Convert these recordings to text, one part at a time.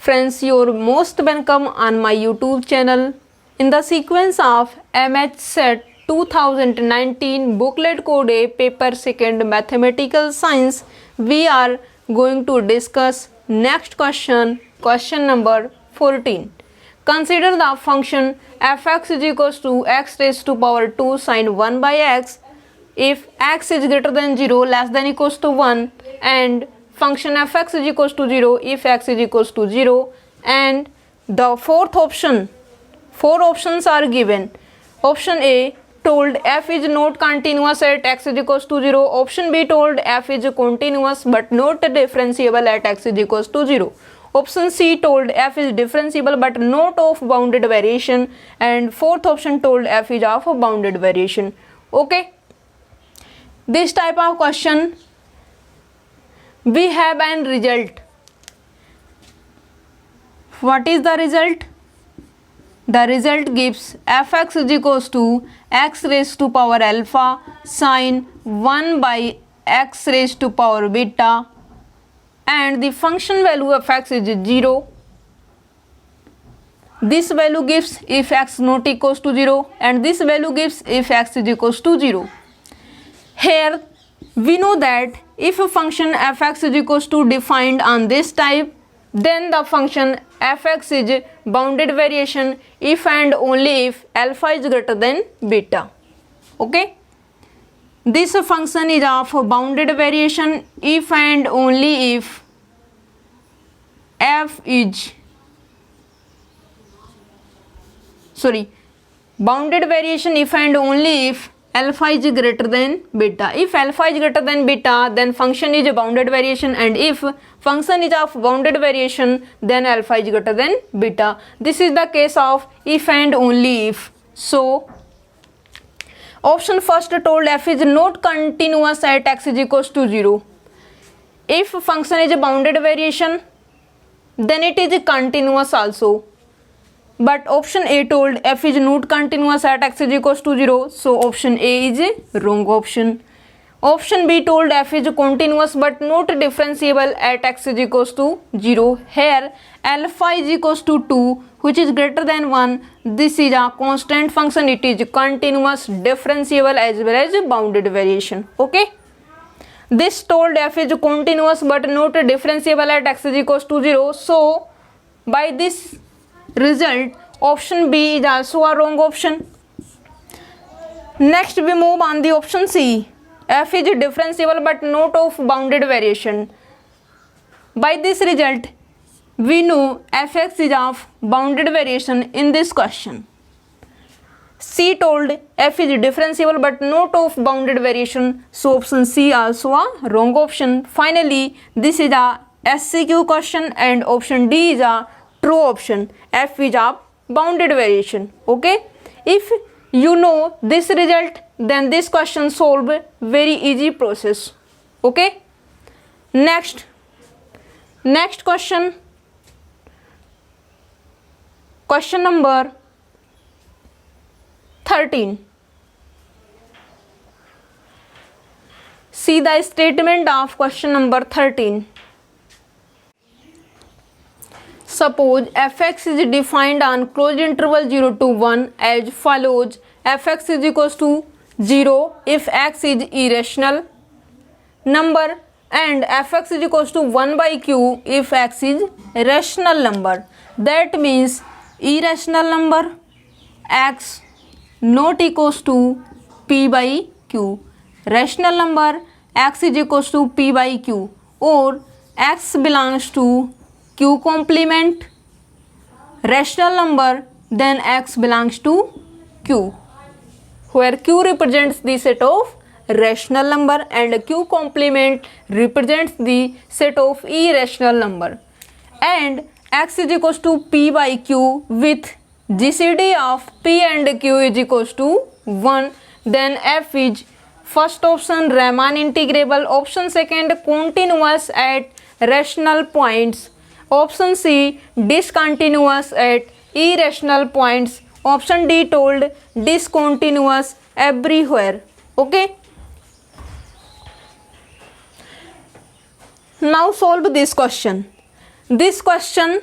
Friends, you're most welcome on my YouTube channel. In the sequence of MH Set 2019 Booklet Code A Paper 2nd Mathematical Science, we are going to discuss next question, question number 14. Consider the function fx is equals to x raised to power 2 sine 1 by x if x is greater than 0, less than equals to 1, and function fx is equals to 0 if x is equals to 0. And the four options are given. Option A told f is not continuous at x is equals to 0. Option B told f is continuous but not differentiable at x is equals to 0. Option C told f is differentiable but not of bounded variation, and fourth option told f is of bounded variation. Okay, this type of question we have an result. What is the result? The result gives fx is equals to x raised to power alpha sine 1 by x raised to power beta, and the function value of x is 0. This value gives if x not equals to 0, and this value gives if x is equals to 0. Here we know that if a function fx is equals to defined on this type, then the function fx is bounded variation if and only if alpha is greater than beta. Okay, this function is of bounded variation if and only if bounded variation if and only if alpha is greater than beta. If alpha is greater than beta, then function is a bounded variation, and if function is of bounded variation, then alpha is greater than beta. This is the case of if and only if. So option first told f is not continuous at x is equals to 0. If function is a bounded variation, then it is continuous also. But option A told f is not continuous at x is equals to 0, so option A is a wrong option. Option B told f is continuous but not differentiable at x is equals to 0. Here alpha is equals to 2, which is greater than 1. This is a constant function, it is continuous, differentiable as well as bounded variation. Okay, this told f is continuous but not differentiable at x is equals to 0, so by this result option B is also a wrong option. Next we move on the option C. F is differentiable but not of bounded variation. By this result we know fx is of bounded variation in this question. C told f is differentiable but not of bounded variation, so option C also a wrong option. Finally, this is a SCQ question and option D is a true option. F is of bounded variation. Okay, if you know this result, then this question solve very easy process. Okay, next question, question number 13. See the statement of question number 13. Suppose fx is defined on closed interval 0 to 1 as follows. Fx is equals to 0 if x is irrational number, and fx is equals to 1 by q if x is rational number. That means irrational number x not equals to p by q, rational number x is equals to p by q, or x belongs to q complement, rational number then x belongs to q, where q represents the set of rational number and q complement represents the set of irrational number, and x is equals to p by q with GCD of p and q is equals to 1. Then f is first option Riemann integrable, option second continuous at rational points, option C discontinuous at irrational points, option D told discontinuous everywhere. Okay, now solve this question. This question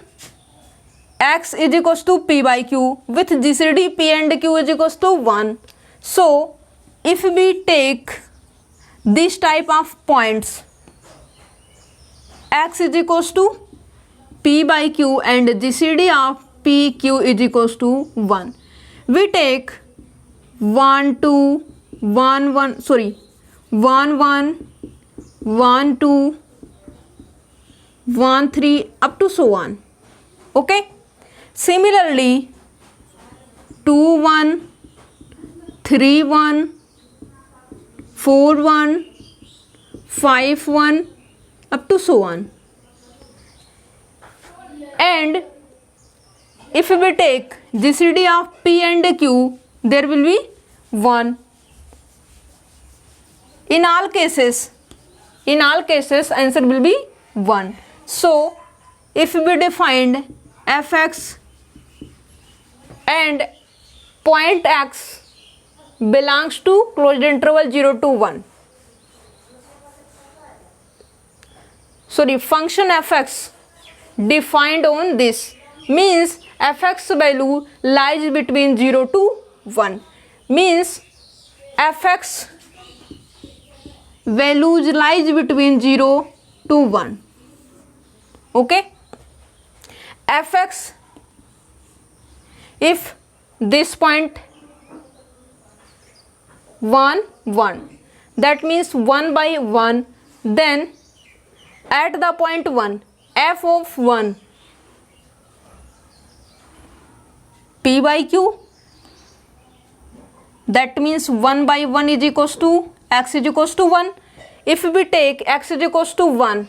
x is equals to p by q with GCD p and q is equals to 1. So if we take this type of points, x is equals to p by q and GCD of p q is equals to 1, we take 1 2 1 1 sorry 1 1 1 2 1 3 up to so on. Okay, similarly 2 1 3 1 4 1 5 1 up to so on. And if we take GCD of p and q, there will be 1 in all cases. In all cases answer will be 1. So if we defined fx and point x belongs to closed interval 0 to 1, sorry, function fx defined on this means fx value lies between 0 to 1, means fx values lies between 0 to 1. Okay, fx, if this point 1 1, that means 1 by 1, then at the point 1 f of 1 p by q, that means 1 by 1 is equals to x is equals to 1. If we take x is equals to 1,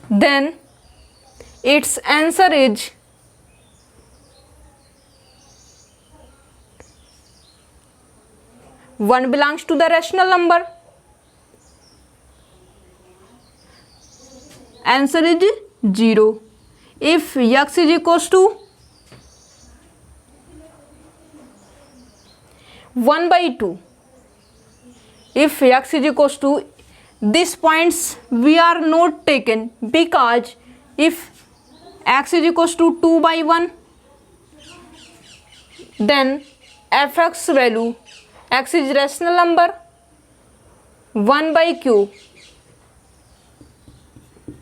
then its answer is one belongs to the rational number. Answer is 0. If x is equals to 1 by 2, if x is equals to, these points we are not taken, because if x is equals to 2 by 1, then fx value, x is rational number, 1 by q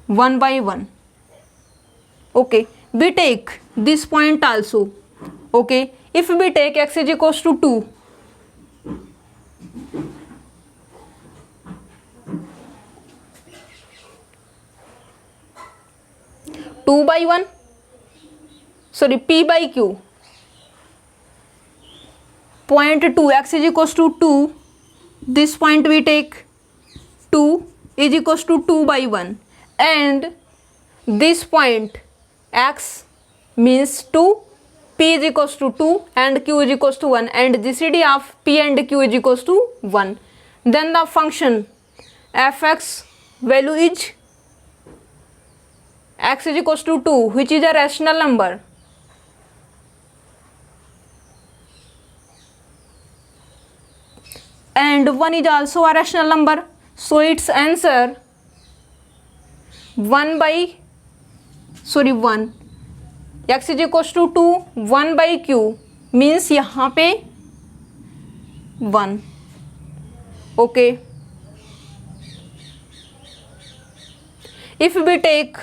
1 by 1. Okay, we take this point also. Okay, if we take x is equals to 2, by 1, sorry, p by q, point 2, x is equals to 2, this point we take 2 is equals to 2 by 1, and this point x means 2, p is equals to 2 and q is equals to 1, and GCD of p and q is equals to 1, then the function fx value is x is equals to 2, which is a rational number, and 1 is also a rational number. So its answer 1 x is equals to 2 1 by q means यहाँ पे 1. Okay, if we take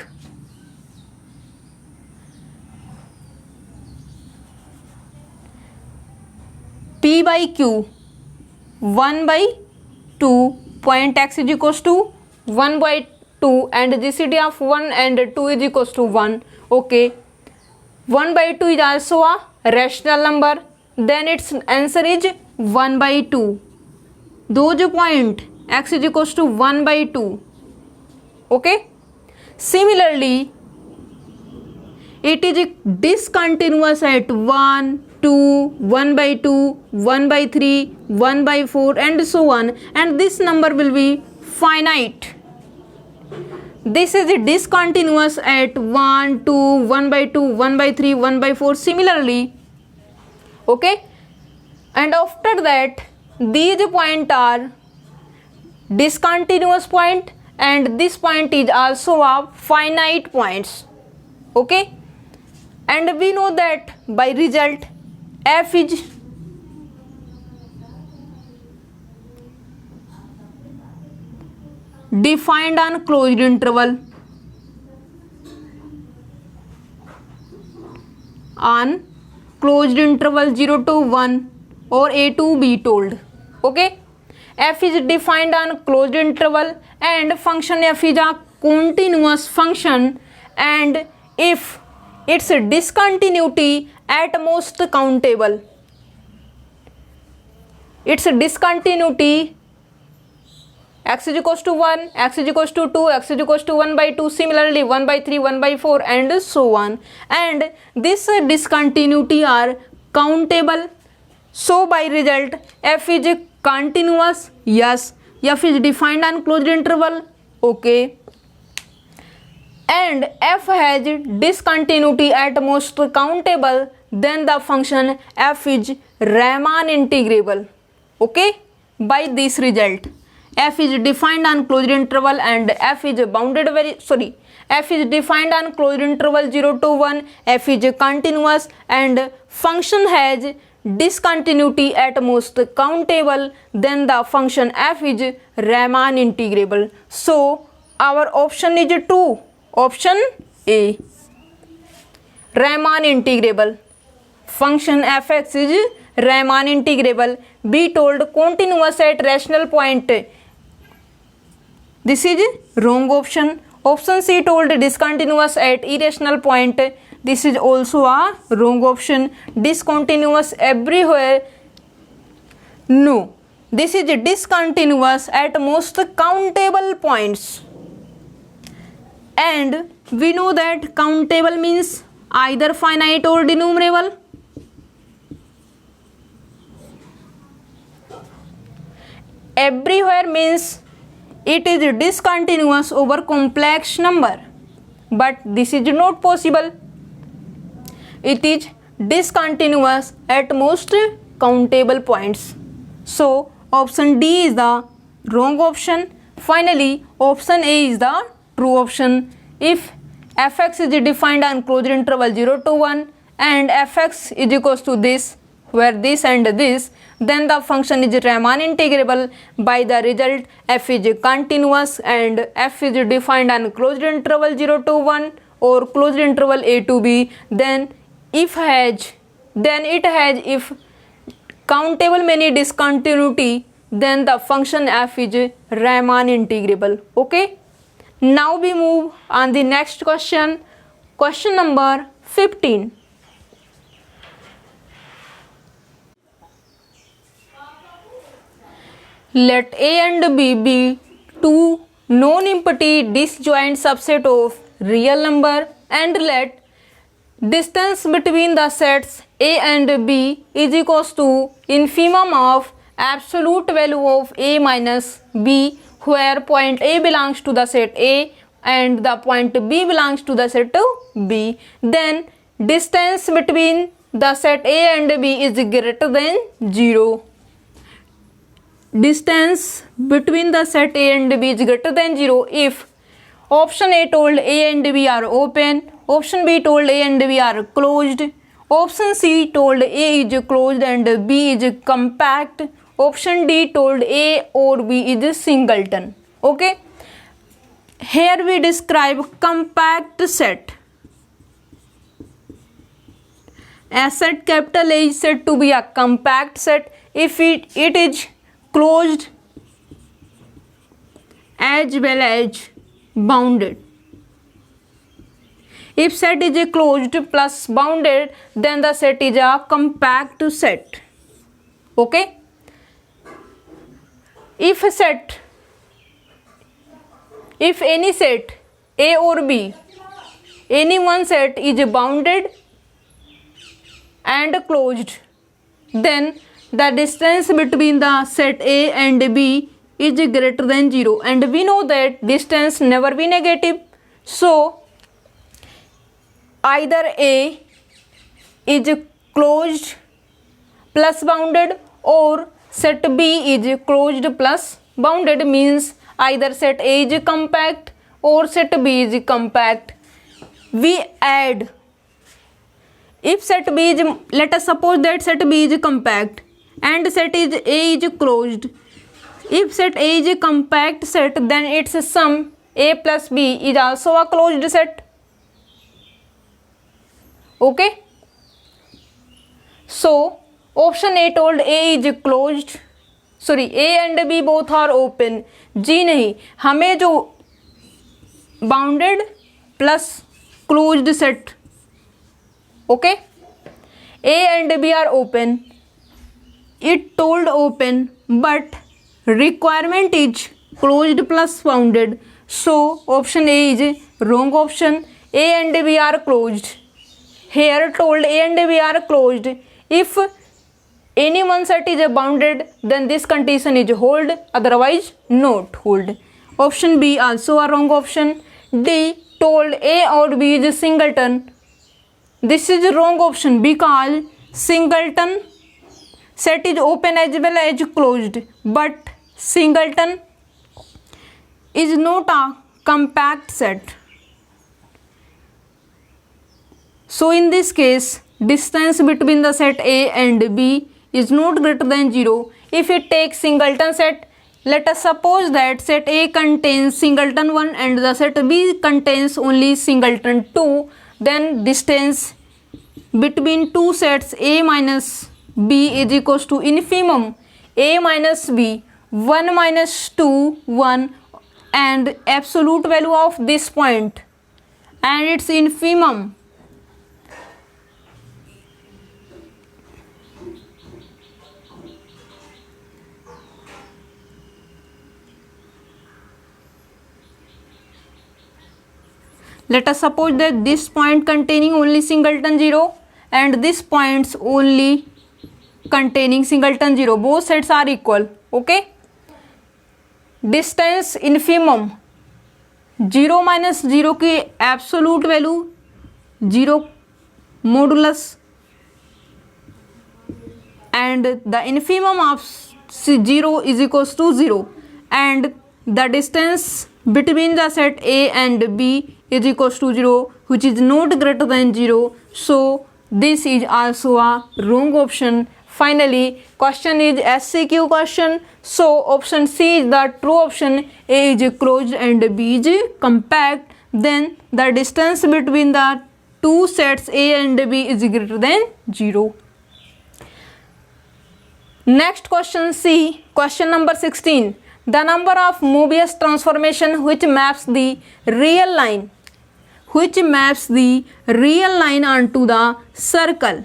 p by q 1 by 2, point x is equals to 1 by 2 and GCD of 1 and 2 is equals to 1. Okay, 1 by 2 is also a rational number, then its answer is 1 by 2. Those point x is equals to 1 by 2. Okay, similarly it is discontinuous at 1 2 1 by 2 1 by 3 1 by 4 and so on, and this number will be finite. This is discontinuous at 1 2 1 by 2 1 by 3 1 by 4 similarly. Okay, and after that these points are discontinuous point and this point is also a finite points. Okay, and we know that by result f is defined on closed interval on closed interval 0 to 1 or a to b told. Okay, f is defined on closed interval and function f is a continuous function, and if its discontinuity at most countable, its discontinuity x is equals to 1, x is equals to 2, x is equals to 1 by 2, similarly 1 by 3, 1 by 4 and so on, and this discontinuity are countable. So by result f is continuous, yes, f is defined on closed interval, okay, and f has discontinuity at most countable, then the function f is Riemann integrable. Okay, by this result f is defined on closed interval and f is bounded f is defined on closed interval 0 to 1, f is continuous and function has discontinuity at most countable, then the function f is Riemann integrable. So our option is 2, option A, Riemann integrable. Function fx is Riemann integrable. B told continuous at rational point. This is wrong option. Option C told discontinuous at irrational point. This is also a wrong option. Discontinuous everywhere. No. This is discontinuous at most countable points. And we know that countable means either finite or denumerable. Everywhere means it is discontinuous over complex number, but this is not possible. It is discontinuous at most countable points. So option D is the wrong option. Finally, option A is the true option. If fx is defined on closed interval 0 to 1 and fx is equals to this, where this and this, then the function is Riemann integrable. By the result f is continuous and f is defined on closed interval 0 to 1 or closed interval a to b, then it has if countable many discontinuity, then the function f is Riemann integrable. Okay, now we move on the next question. Question number 15. Let A and B be two non-empty disjoint subset of real number, and let distance between the sets A and B is equals to infimum of absolute value of A minus B, where point A belongs to the set A and the point B belongs to the set B. Then distance between the set A and B is greater than 0. Distance between the set A and B is greater than 0 if option A told A and B are open, option B told A and B are closed, option C told A is closed and B is compact, option D told A or B is singleton. Okay, here we describe compact set. A set capital A is said to be a compact set if it is closed as well as bounded. If set is a closed plus bounded, then the set is a compact set. Okay, if any set A or B, any one set is bounded and closed, then the distance between the set A and B is greater than 0, and we know that distance never be negative. So either A is closed plus bounded or set B is closed plus bounded, means either set A is compact or set B is compact. we add, if set B is, let us suppose that set B is compact and set is A is closed. If set A is a compact set, then its sum A plus B is also a closed set. Okay. So option A told A is closed, sorry A and B both are open. जी नहीं, हमें जो bounded plus closed set, okay, A and B are open, it told open but requirement is closed plus bounded, so option A is wrong option. A and B are closed. Here told A and B are closed. If any one set is bounded, then this condition is hold, otherwise not hold. Option B also a wrong option. D told A or B is singleton. This is a wrong option because singleton set is open as well as closed, but singleton is not a compact set. So in this case, distance between the set A and B is not greater than 0. If it takes singleton set, let us suppose that set A contains singleton 1 and the set B contains only singleton 2, then distance between two sets A minus B is equals to infimum A minus B 1 minus 2 1 and absolute value of this point and its infimum let us suppose that this point containing only singleton 0 and this points only containing singleton 0, both sets are equal. Okay, distance infimum 0 minus 0 की absolute value 0 modulus and the infimum of 0 is equals to 0 and the distance between the set A and B is equals to 0, which is not greater than 0, so this is also a wrong option. Finally, question is SCQ question, so option C is the true option. A is closed and B is compact, then the distance between the two sets A and B is greater than 0. Next question C, question number 16. The number of Mobius transformation which maps the real line onto the circle.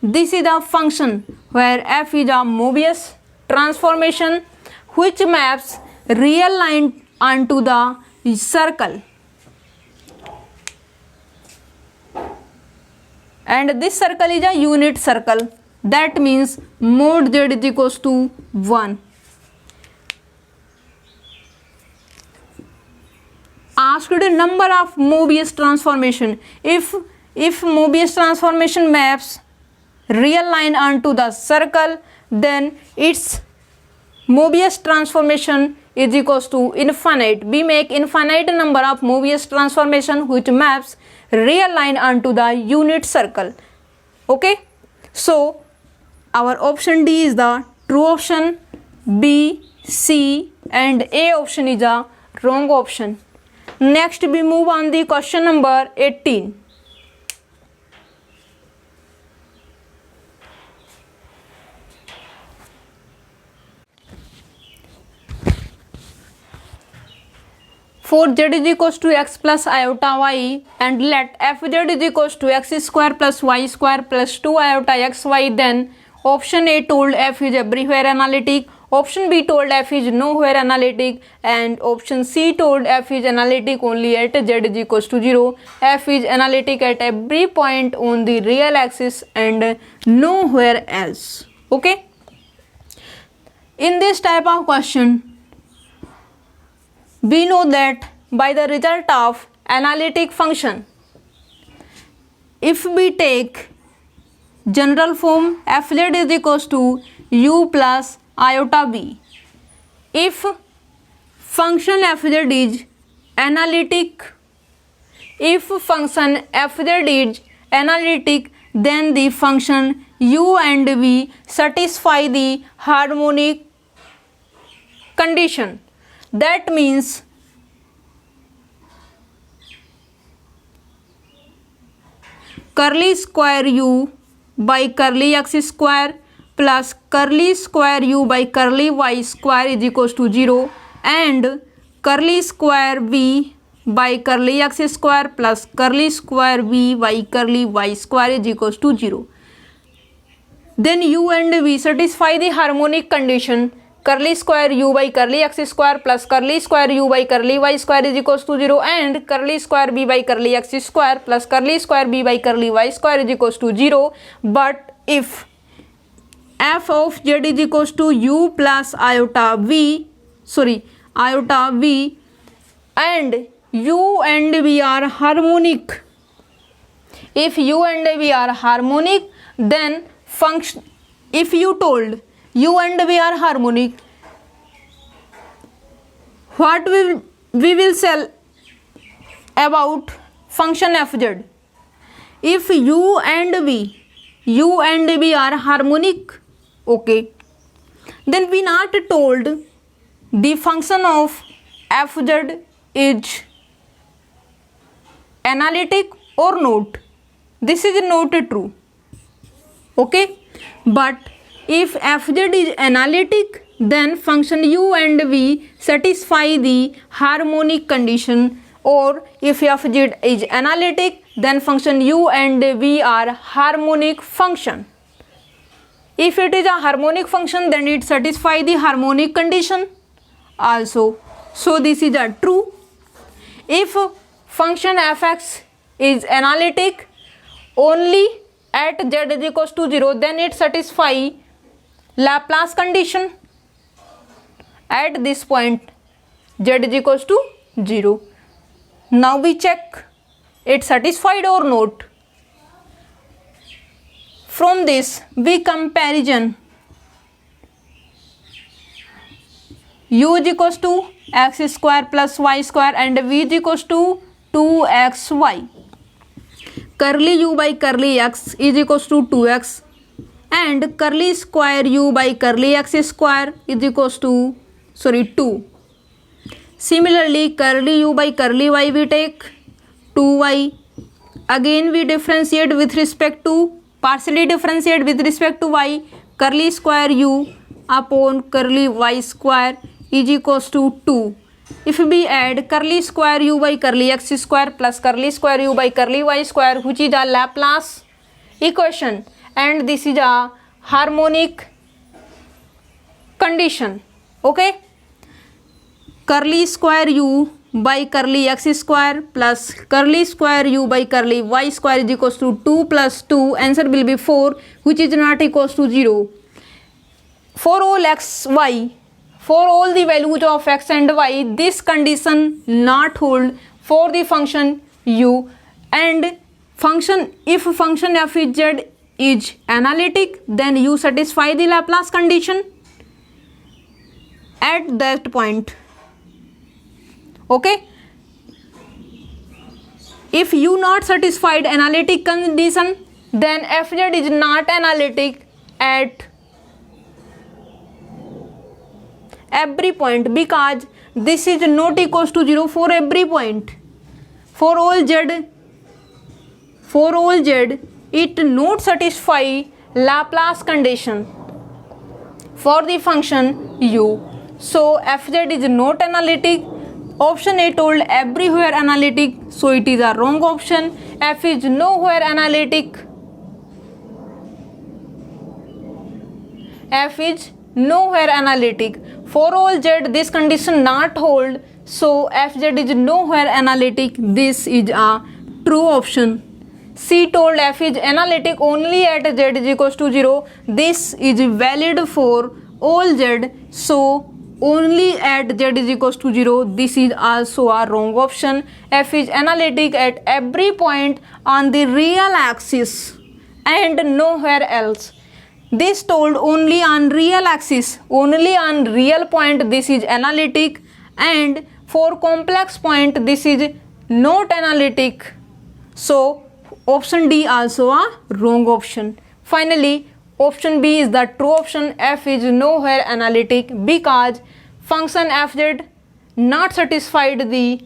This is a function where f is a Mobius transformation which maps real line onto the circle, and this circle is a unit circle, that means mod z is equals to 1. Asked number of Mobius transformation. If Mobius transformation maps real line onto the circle, then its Mobius transformation is equals to infinite. We make infinite number of Mobius transformation which maps real line onto the unit circle. Okay, so our option D is the true option, B, C and A option is a wrong option. Next we move on the question number 18. For z is equals to x plus iota y and let fz is equals to x square plus y square plus 2 iota xy, then option A told f is everywhere analytic, option B told f is nowhere analytic and option C told f is analytic only at z is equals to 0. F is analytic at every point on the real axis and nowhere else. Okay, in this type of question we know that by the result of analytic function, if we take general form fz is equals to u plus iota b, if function fz is analytic If function fz is analytic, then the function u and v satisfy the harmonic condition. That means curly square u by curly x square plus curly square u by curly y square is equals to 0, and curly square v by curly x square plus curly square v by curly y square is equals to 0. Then u and v satisfy the harmonic condition. Curly square u by curly x square plus curly square u by curly y square is equals to 0, and curly square b by curly x square plus curly square b by curly y square is equals to 0. But if f of z is equals to u plus iota v and u and v are harmonic, if u and v are harmonic, then function, if you told u and v are harmonic, what we will say about function fz? If u and v are harmonic, okay, then we not told the function of fz is analytic or not. This is not true, okay. But if fz is analytic, then function u and v satisfy the harmonic condition, or if fz is analytic, then function u and v are harmonic function. If it is a harmonic function, then it satisfies the harmonic condition also. So this is a true. If function fx is analytic only at z is equals to 0, then it satisfies Laplace condition at this point z is equals to 0. Now we check it satisfied or not. From this we comparison u is equals to x square plus y square and v is equals to 2xy. Curly u by curly x is equals to 2x, and curly square u by curly x square is equals to 2. Similarly, curly u by curly y we take 2y. Again we differentiate with respect to, partially differentiate with respect to y. Curly square u upon curly y square is equals to 2. If we add curly square u by curly x square plus curly square u by curly y square, which is a Laplace equation, and this is a harmonic condition, okay. Curly square u by curly x square plus curly square u by curly y square is equals to 2 plus 2, answer will be 4, which is not equals to 0. For all x, y, for all the values of x and y, this condition not hold for the function u, and function, if function f z is analytic, then u satisfy the Laplace condition at that point, okay. If u not satisfied analytic condition, then fz is not analytic at every point, because this is not equals to 0 for every point. For all z, it not satisfy Laplace condition for the function u. So fz is not analytic. Option A told everywhere analytic, so it is a wrong option. F is nowhere analytic. F is nowhere analytic. For all z, this condition not hold, so fz is nowhere analytic. This is a true option. C told f is analytic only at z is equals to 0. This is valid for all z, so only at z is equals to 0. This is also a wrong option. F is analytic at every point on the real axis and nowhere else. This told only on real axis, only on real point this is analytic, and for complex point this is not analytic. So option D also a wrong option. Finally, option B is the true option. F is nowhere analytic because function fz not satisfied the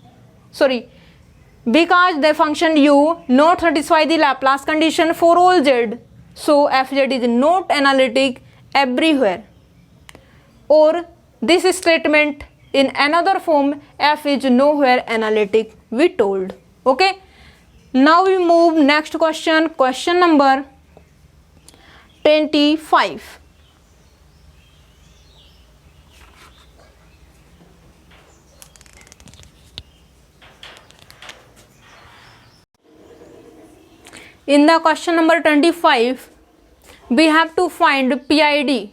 because the function u not satisfy the Laplace condition for all z. So fz is not analytic everywhere. Or this statement in another form, f is nowhere analytic, we told. Okay. Now we move next question. Question number 25. In the question number 25, we have to find PID.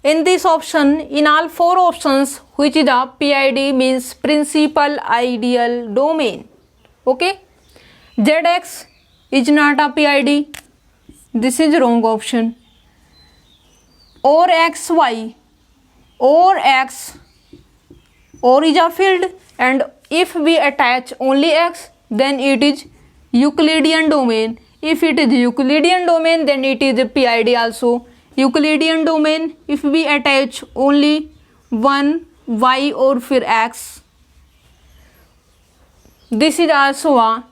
In this option, in all four options, which is the PID means principal ideal domain. Okay. ZX is not a PID. This is wrong option. Or XY, or X, or is a field, and if we attach only X, then it is Euclidean domain. If it is Euclidean domain, then it is a PID also. Euclidean domain, if we attach only one Y or फिर X, this is also a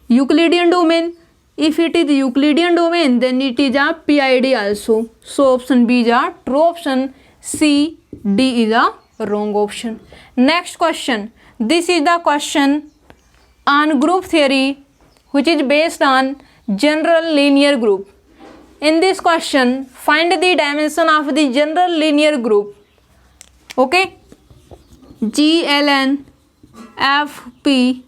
Euclidean domain. If it is Euclidean domain, then it is a PID also. So option B is a true option. C, D is a wrong option. Next question. This is the question on group theory, which is based on general linear group. In this question, find the dimension of the general linear group. Okay. G, L, N, F, P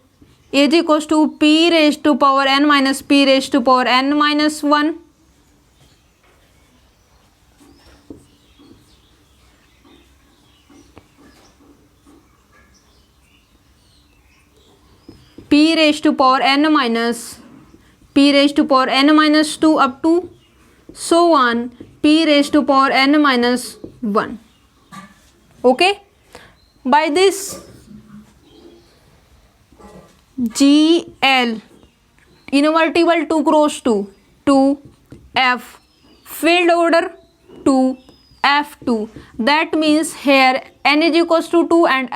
is equals to P raised to power n minus P raised to power n minus 1. P raised to power n minus P raised to power n minus 2 up to so on P raised to power n minus 1. Okay. By this GL invertible 2 cross 2 to F field order to F2. That means here n is equals to 2 and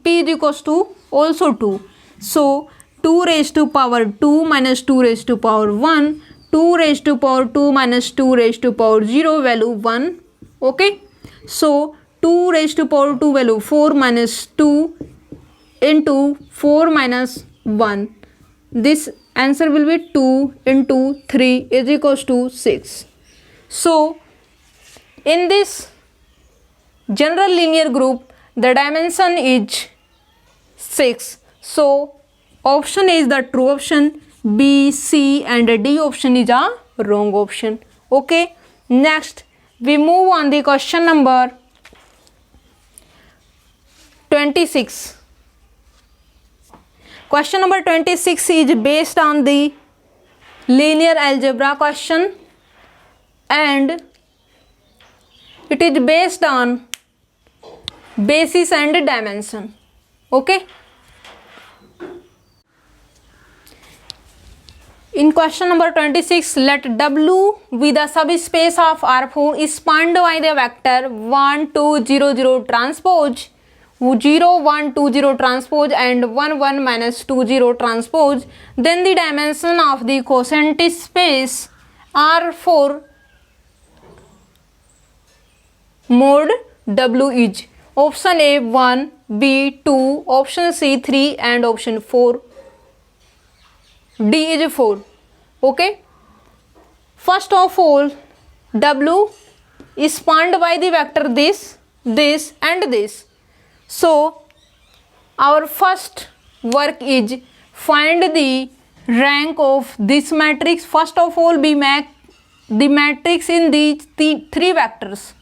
P is equals to also 2. So 2 raised to power 2 minus 2 raised to power 1, 2 raised to power 2 minus 2 raised to power 0 value 1. Okay. So 2 raised to power 2 value 4 minus 2 into 4 minus 1. This answer will be 2 into 3 is equals to 6. So in this general linear group, the dimension is 6. So option is the true option. B, C and D option is a wrong option. Okay. Next we move on the question number 26. Question number 26 is based on the linear algebra question and it is based on basis and dimension. Okay. In question number 26, let W be the subspace of R4 is spanned by the vector 1, 2, 0, 0 transpose, 0, 1, 2, 0 transpose and 1, 1 minus 2, 0 transpose. Then the dimension of the quotient space R4 mod W is option A 1, B 2, option C 3 and option 4. D is 4. Okay. First of all, W is spanned by the vector this, this and this. So our first work is find the rank of this matrix. First of all, we make the matrix in these three vectors.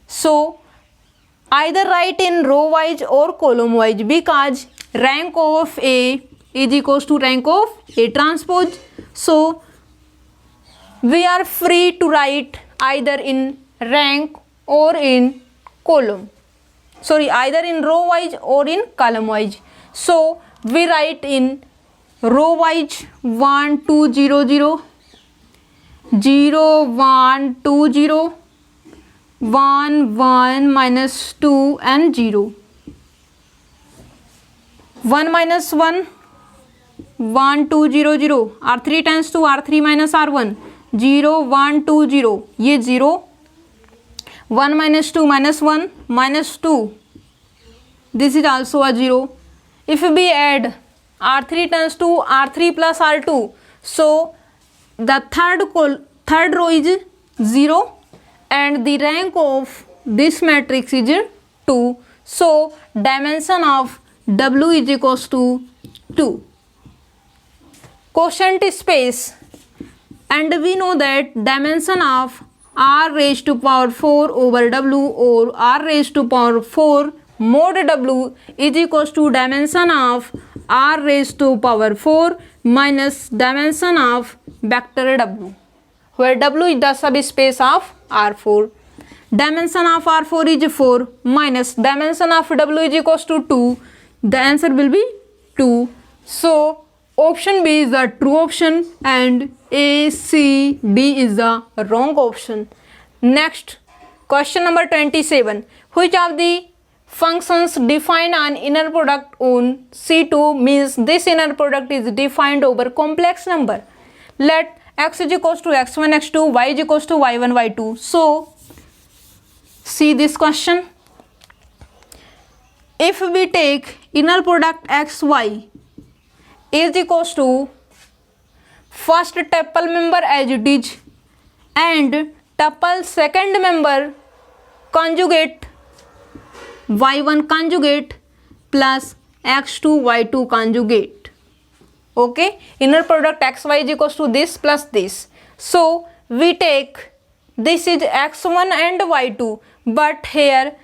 So either write in row wise or column wise because rank of A is equals to rank of A transpose. So we are free to write either in rank or in column. Sorry, either in row wise or in column wise. So we write in row wise 1 2 0 0 0 1 2 0 1 1 minus 2 and 0 1 minus 1 1 2 0 0 R3 times 2 R3 minus R1 0 1 2 0 ये 0 1 minus 2 minus 1 minus 2 this is also a 0. If we add R3 times 2 R3 plus R2 so the third row is 0 and the rank of this matrix is 2. So dimension of W is equals to 2. Quotient space, and we know that dimension of R raised to power 4 over W or R raised to power 4 mod W is equals to dimension of R raised to power 4 minus dimension of vector W, where W is the subspace of R4. Dimension of R4 is 4 minus dimension of W is equals to 2. The answer will be 2. So option B is the true option and A, C, D is the wrong option. Next, question number 27. Which of the functions define an inner product on C2 means this inner product is defined over complex number. Let x is equals to x1, x2, y is equals to y1, y2. So, see this question. If we take inner product xy is equals to first tuple member as it is and tuple second member conjugate y1 conjugate plus x2 y2 conjugate. Okay, inner product xy is equals to this plus this. So we take this is x1 and y2, but here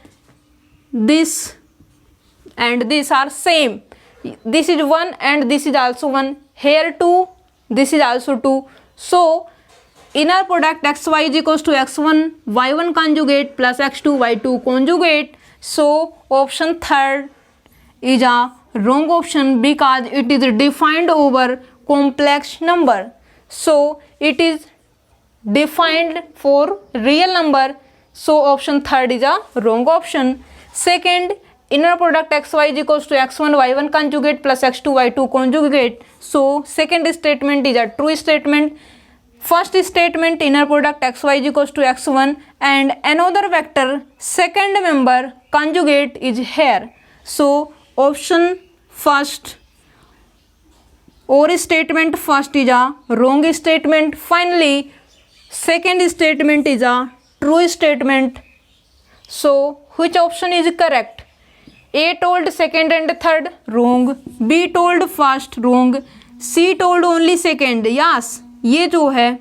this and this are same. This is 1 and this is also 1. Here 2, this is also 2. So inner product xy is equals to x1 y1 conjugate plus x2 y2 conjugate. So option third is a wrong option because it is defined over complex number. So it is defined for real number. So option third is a wrong option. Second, inner product xy is equals to x1 y1 conjugate plus x2 y2 conjugate. So second statement is a true statement. First statement inner product xy is equals to x1 and another vector second member conjugate is here. So option first or statement first is a wrong statement. Finally second statement is a true statement. So which option is correct? A told second and third, wrong. B told first, wrong. C told only second, yes. ये जो है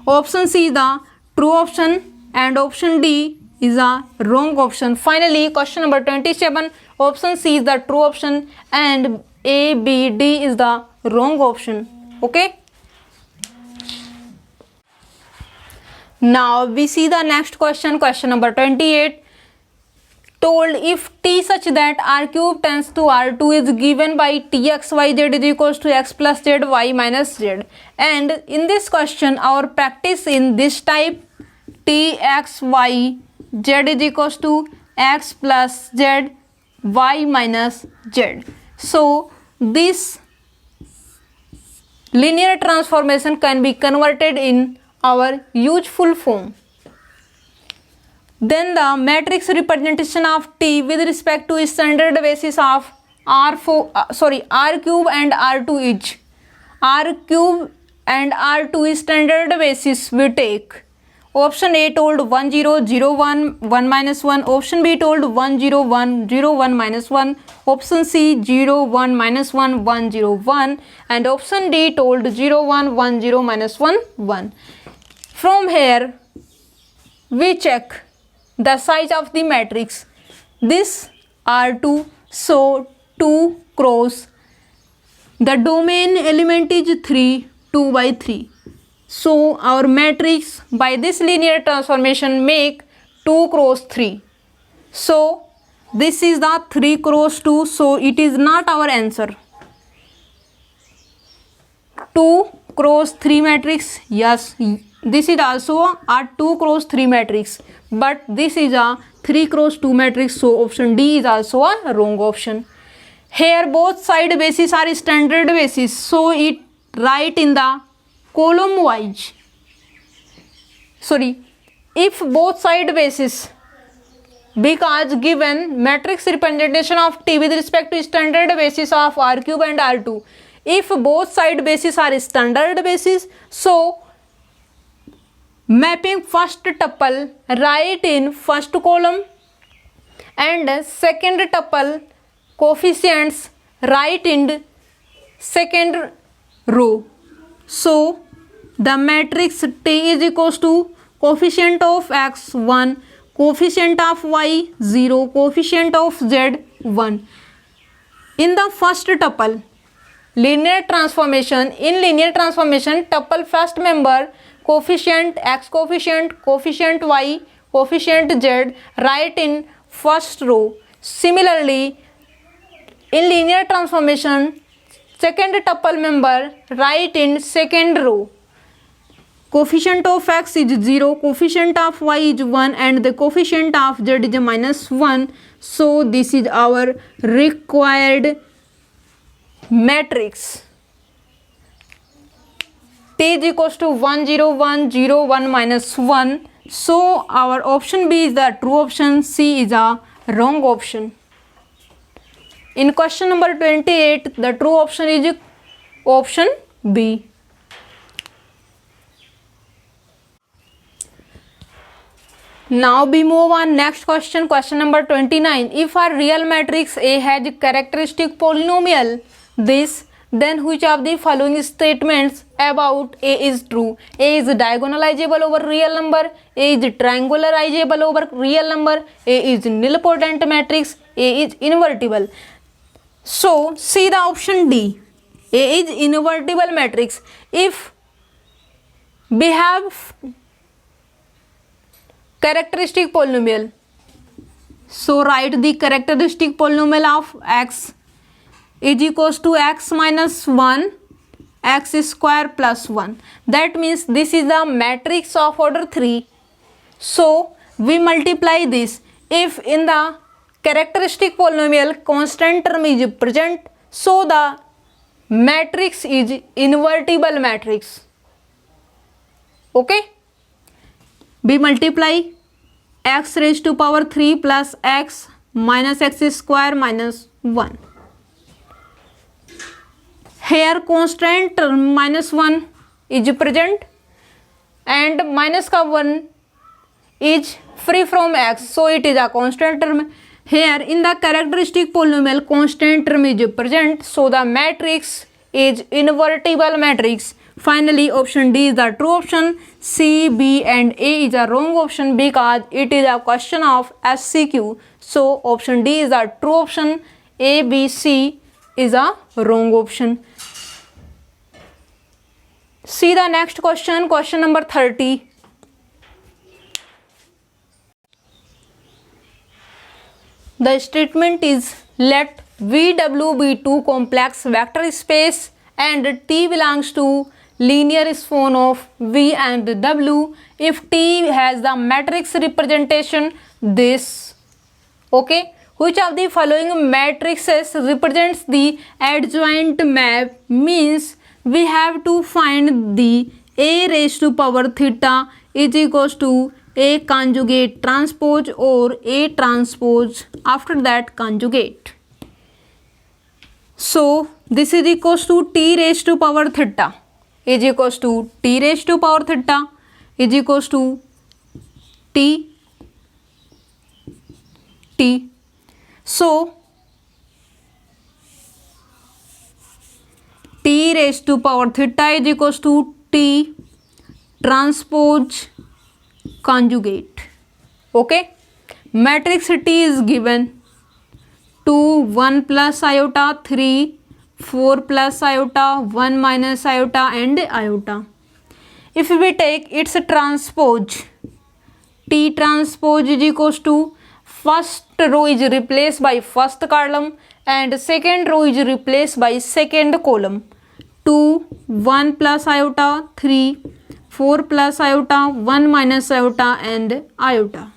option C is the true option and option D is a wrong option. Finally, question number 27, option C is the true option and A, B, D is the wrong option. Okay. Now we see the next question, question number 28. Told if t such that r cube tends to r2 is given by txyz is equals to x plus z y minus z. And in this question our practice in this type txy z is equals to x plus z y minus z. So this linear transformation can be converted in our useful form. Then the matrix representation of T with respect to standard basis of r cube and r2 is r cube and r2 is standard basis we take. Option A told 1 0 0 1 1 minus 1. Option B told 1 0 1 0 1 minus 1. Option C 0 1 minus 1 1 0 1 and option D told 0 1 1 0 minus 1 1. From here we check the size of the matrix. This R2, so 2 cross. The domain element is 3, 2 by 3. So our matrix by this linear transformation make 2 cross 3. So This is the 3 cross 2, so it is not our answer. 2 cross 3 matrix, yes, this is also a 2 cross 3 matrix, but this is a 3 cross 2 matrix, so option D is also a wrong option. Here both side bases are standard bases, so it write in the column wise. Sorry, if both side bases, because given matrix representation of T with respect to standard basis of R cube and R2, if both side bases are standard basis, so mapping first tuple right in first column and second tuple coefficients right in second row. So the matrix T is equals to coefficient of x 1, coefficient of y 0, coefficient of z 1. In the first tuple, linear transformation, in linear transformation, tuple first member coefficient x, coefficient y, coefficient z right in first row. Similarly, in linear transformation, second tuple member right in second row. Coefficient of x is 0, coefficient of y is 1 and the coefficient of z is -1. So this is our required matrix. T is equals to 1 0 1 0 1 -1. So our option B is the true option, C is a wrong option. In question number 28, the true option is option B. Now we move on next question, question number 29. If a real matrix A has characteristic polynomial this, then which of the following statements about A is true? A is diagonalizable over real number, A is triangularizable over real number, A is nilpotent matrix, A is invertible. So see the option D. A is invertible matrix. If we have characteristic polynomial, so write the characteristic polynomial of x is equals to x minus 1 x square plus 1. That means this is the matrix of order 3. So we multiply this. If in the characteristic polynomial constant term is present, so the matrix is invertible matrix. Okay, we multiply x raised to power 3 plus x minus x square minus 1. Here constant term -1 is present and minus का 1 is free from x, so it is a constant term. Here in the characteristic polynomial constant term is present, so the matrix is invertible matrix. Finally option D is the true option, C, B and A is a wrong option because it is a question of SCQ. So option D is the true option, A, B, C is a wrong option. See the next question, question number 30. The statement is let VW be two complex vector space and T belongs to linear spawn of V and W if T has the matrix representation this. Okay, which of the following matrices represents the adjoint map? Means we have to find the A raised to power theta is equals to A conjugate transpose or A transpose after that conjugate. So this is equals to T raised to power theta is equals to T raised to power theta is equals to T. So T raised to power theta is equals to T transpose conjugate. Okay, matrix T is given 2 1 plus iota 3 4 plus iota 1 minus iota and iota. If we take its transpose, T transpose is equals to first row is replaced by first column and second row is replaced by second column. 2, 1 plus iota, 3, 4 plus iota, 1 minus iota and iota.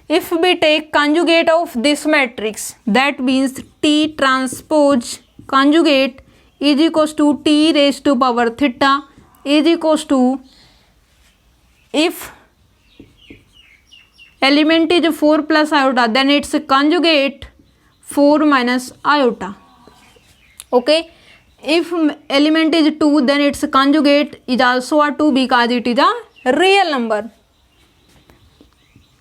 If we take conjugate of this matrix, that means T transpose conjugate is equals to T raised to power theta is equals to, if element is 4 plus iota, then its conjugate 4 minus iota. Okay, if element is 2, then its conjugate is also a 2 because it is a real number.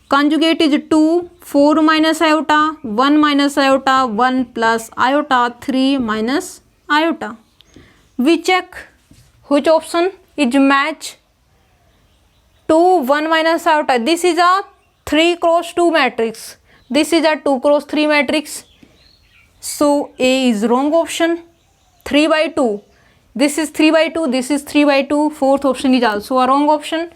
Conjugate is 2, 4 minus iota, 1 minus iota, 1 plus iota, 3 minus iota. We check which option is match. 2, 1 minus iota. This is a 3 cross 2 matrix. This is a 2 cross 3 matrix. So A is wrong option. 3 by 2. This is 3 by 2. This is 3 by 2. Fourth option is also a wrong option.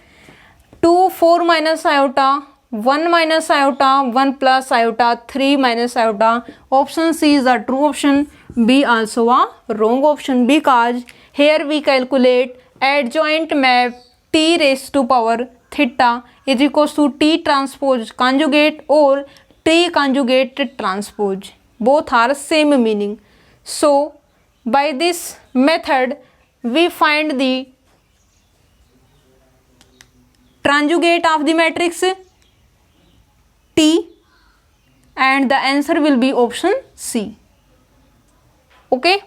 2, 4 minus iota, 1 minus iota, 1 plus iota, 3 minus iota. Option C is a true option. B also a wrong option because here we calculate adjoint map T raised to power theta is equals to T transpose conjugate or T conjugate transpose. Both are same meaning. So by this method we find the conjugate of the matrix T and the answer will be option C. Okay.